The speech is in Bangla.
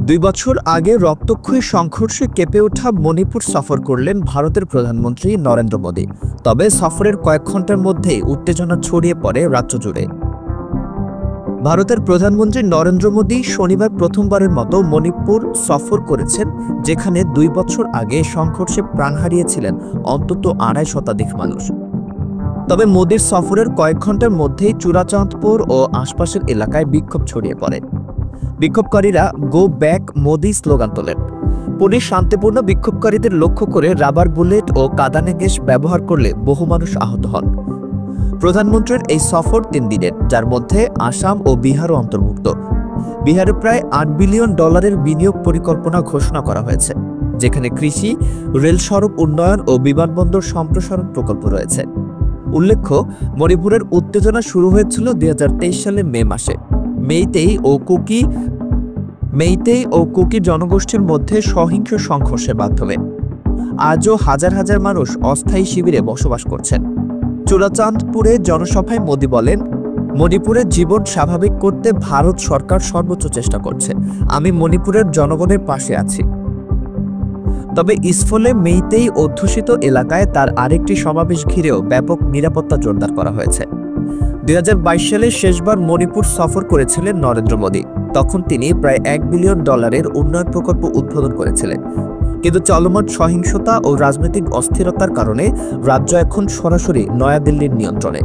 2 বছর আগে রক্তক্ষয়ী সংঘর্ষে কেঁপে ওঠা মণিপুর সফর করলেন ভারতের প্রধানমন্ত্রী নরেন্দ্র মোদী। তবে সফরের কয়েক ঘন্টার মধ্যেই উত্তেজনা ছড়িয়ে পড়ে রাজ্য জুড়ে। ভারতের প্রধানমন্ত্রী নরেন্দ্র মোদী শনিবার প্রথমবারের মতো মণিপুর সফর করেছেন, যেখানে 2 বছর আগে সংঘর্ষে প্রাণ হারিয়েছিলেন অন্তত 250 শতাধিক মানুষ। তবে মোদীর সফরের কয়েক ঘন্টার মধ্যেই চূড়াচাঁদপুর ও আশপাশের এলাকায় বিক্ষোভ ছড়িয়ে পড়ে। বিক্ষোভকারীরা গো ব্যাক মোদি স্লোগান তোলেন। পুলিশ শান্তিপূর্ণ বিক্ষোভকারীদের লক্ষ্য করে রাবার বুলেট ও কাঁদানে গ্যাস ব্যবহার করলে বহু মানুষ আহত হন। প্রধানমন্ত্রীর এই সফর 3 দিনের, যার মধ্যে আসাম ও বিহারও অন্তর্ভুক্ত। বিহারে প্রায় $8 বিলিয়ন বিনিয়োগ পরিকল্পনা ঘোষণা করা হয়েছে, যেখানে কৃষি, রেল সড়ক উন্নয়ন ও বিমানবন্দর সম্প্রসারণ প্রকল্প রয়েছে। উল্লেখ্য, মণিপুরের উত্তেজনা শুরু হয়েছিল 2023 সালের মে মাসে। মেইতেই ও কুকি জনগোষ্ঠীর মধ্যে সহিংস সংঘর্ষের মাধ্যমে। আজও হাজার হাজার মানুষ অস্থায়ী শিবিরে বসবাস করছেন। চূড়াচাঁদপুরে জনসভায় মোদী বলেন, মণিপুরের জীবন স্বাভাবিক করতে ভারত সরকার সর্বোচ্চ চেষ্টা করছে। আমি মণিপুরের জনগণের পাশে আছি। তবে ইসফলে মেইতেই অধ্যুষিত এলাকায় তার আরেকটি সমাবেশ ঘিরেও ব্যাপক নিরাপত্তা জোরদার করা হয়েছে। 2022 সালে শেষবার মণিপুর সফর করেছিলেন নরেন্দ্র মোদী। তখন তিনি প্রায় $1 বিলিয়ন উন্নয়ন প্রকল্প উদ্বোধন করেছিলেন। কিন্তু চলমান সহিংসতা ও রাজনৈতিক অস্থিরতার কারণে রাজ্য এখন সরাসরি নয়াদিল্লির নিয়ন্ত্রণে।